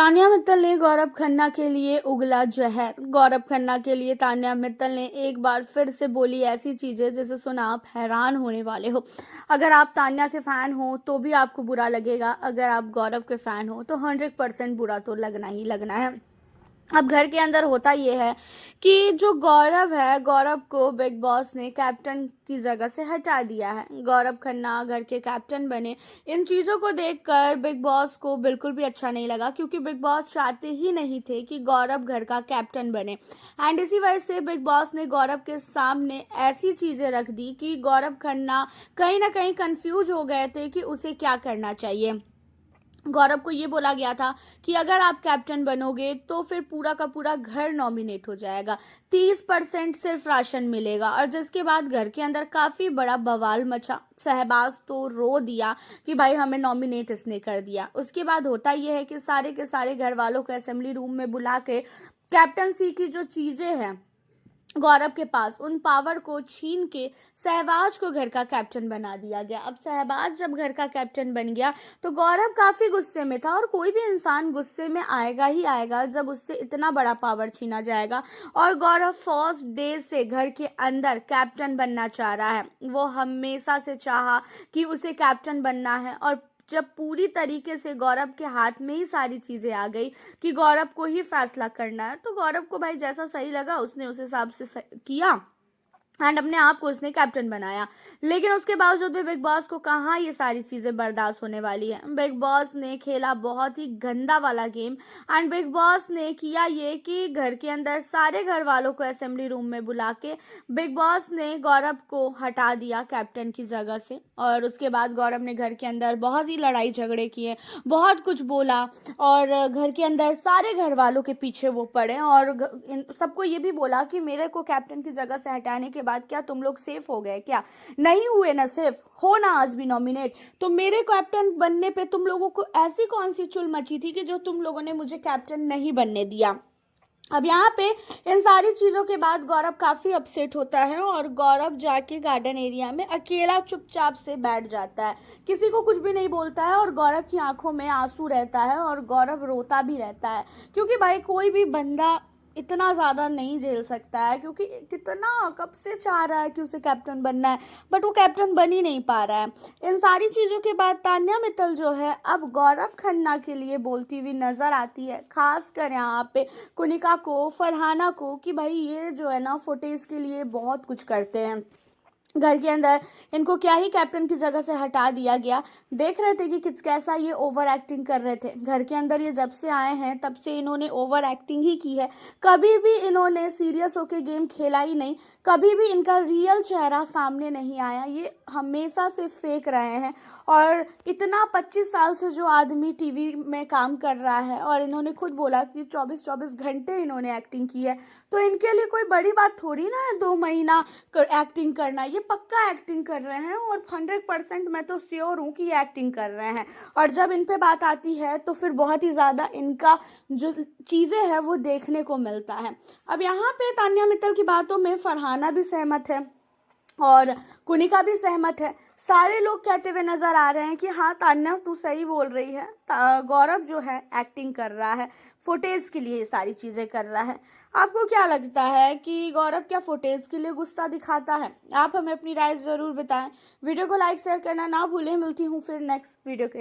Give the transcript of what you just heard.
तान्या मित्तल ने गौरव खन्ना के लिए उगला जहर। गौरव खन्ना के लिए तान्या मित्तल ने एक बार फिर से बोली ऐसी चीजें जिसे सुना आप हैरान होने वाले हो। अगर आप तान्या के फैन हो तो भी आपको बुरा लगेगा, अगर आप गौरव के फैन हो तो 100% बुरा तो लगना ही लगना है। अब घर के अंदर होता ये है कि जो गौरव है, गौरव को बिग बॉस ने कैप्टन की जगह से हटा दिया है। गौरव खन्ना घर के कैप्टन बने, इन चीज़ों को देखकर बिग बॉस को बिल्कुल भी अच्छा नहीं लगा, क्योंकि बिग बॉस चाहते ही नहीं थे कि गौरव घर का कैप्टन बने। एंड इसी वजह से बिग बॉस ने गौरव के सामने ऐसी चीज़ें रख दी कि गौरव खन्ना कहीं ना कहीं कंफ्यूज हो गए थे कि उसे क्या करना चाहिए। गौरव को ये बोला गया था कि अगर आप कैप्टन बनोगे तो फिर पूरा का पूरा घर नॉमिनेट हो जाएगा, 30% सिर्फ राशन मिलेगा। और जिसके बाद घर के अंदर काफ़ी बड़ा बवाल मचा। शहबाज तो रो दिया कि भाई हमें नॉमिनेट इसने कर दिया। उसके बाद होता यह है कि सारे के सारे घर वालों को असेंबली रूम में बुला के कैप्टनसी की जो चीज़ें हैं गौरव के पास, उन पावर को छीन के शहबाज को घर का कैप्टन बना दिया गया। अब शहबाज जब घर का कैप्टन बन गया तो गौरव काफी गुस्से में था, और कोई भी इंसान गुस्से में आएगा ही आएगा जब उससे इतना बड़ा पावर छीना जाएगा। और गौरव फर्स्ट डे से घर के अंदर कैप्टन बनना चाह रहा है। वो हमेशा से चाहा कि उसे कैप्टन बनना है, और जब पूरी तरीके से गौरव के हाथ में ही सारी चीजें आ गई कि गौरव को ही फैसला करना है, तो गौरव को भाई जैसा सही लगा उसने उस हिसाब से किया एंड अपने आप को उसने कैप्टन बनाया। लेकिन उसके बावजूद भी बिग बॉस को कहाँ ये सारी चीज़ें बर्दाश्त होने वाली है। बिग बॉस ने खेला बहुत ही गंदा वाला गेम, एंड बिग बॉस ने किया ये कि घर के अंदर सारे घर वालों को असेंबली रूम में बुला के बिग बॉस ने गौरव को हटा दिया कैप्टन की जगह से। और उसके बाद गौरव ने घर के अंदर बहुत ही लड़ाई झगड़े किए, बहुत कुछ बोला, और घर के अंदर सारे घर वालों के पीछे वो पड़े और सबको ये भी बोला कि मेरे को कैप्टन की जगह से हटाने के बाद क्या तुम लोग सेफ हो गए? क्या नहीं हुए ना? सेफ हो ना आज भी नॉमिनेट? तो मेरे कैप्टन बनने पे तुम लोगों को ऐसी कौन सी चुल मची थी कि जो तुम लोगों ने मुझे कैप्टन नहीं बनने दिया? अब यहाँ पे इन सारी चीज़ों के बाद गौरव काफ़ी अपसेट होता है, और गौरव जाके गार्डन एरिया में अकेला चुपचाप से बैठ जाता है, किसी को कुछ भी नहीं बोलता है, और गौरव की आंखों में आंसू रहता है और गौरव रोता भी रहता है। क्योंकि भाई कोई भी बंदा इतना ज़्यादा नहीं झेल सकता है, क्योंकि कितना कब से चाह रहा है कि उसे कैप्टन बनना है, बट वो कैप्टन बन ही नहीं पा रहा है। इन सारी चीज़ों के बाद तान्या मित्तल जो है अब गौरव खन्ना के लिए बोलती हुई नज़र आती है, खासकर यहाँ पे कुनिका को, फरहाना को, कि भाई ये जो है ना फुटेज के लिए बहुत कुछ करते हैं। घर के अंदर इनको क्या ही कैप्टन की जगह से हटा दिया गया। देख रहे थे कि किस कैसा ये ओवर एक्टिंग कर रहे थे। घर के अंदर ये जब से आए हैं तब से इन्होंने ओवर एक्टिंग ही की है, कभी भी इन्होंने सीरियस होकर गेम खेला ही नहीं, कभी भी इनका रियल चेहरा सामने नहीं आया। ये हमेशा से फेक रहे हैं, और इतना 25 साल से जो आदमी टीवी में काम कर रहा है, और इन्होंने खुद बोला कि 24-24 घंटे इन्होंने एक्टिंग की है, तो इनके लिए कोई बड़ी बात थोड़ी ना है 2 महीना एक्टिंग करना। ये पक्का एक्टिंग कर रहे हैं, और 100% मैं तो श्योर हूँ कि ये एक्टिंग कर रहे हैं। और जब इन पे बात आती है तो फिर बहुत ही ज़्यादा इनका जो चीज़ें हैं वो देखने को मिलता है। अब यहाँ पे तान्या मित्तल की बातों में फरहाना भी सहमत है और कुनिका भी सहमत है। सारे लोग कहते हुए नजर आ रहे हैं कि हाँ तान्या तू सही बोल रही है, गौरव जो है एक्टिंग कर रहा है, फुटेज के लिए ये सारी चीज़ें कर रहा है। आपको क्या लगता है कि गौरव क्या फुटेज के लिए गुस्सा दिखाता है? आप हमें अपनी राय ज़रूर बताएं। वीडियो को लाइक शेयर करना ना भूलें। मिलती हूँ फिर नेक्स्ट वीडियो के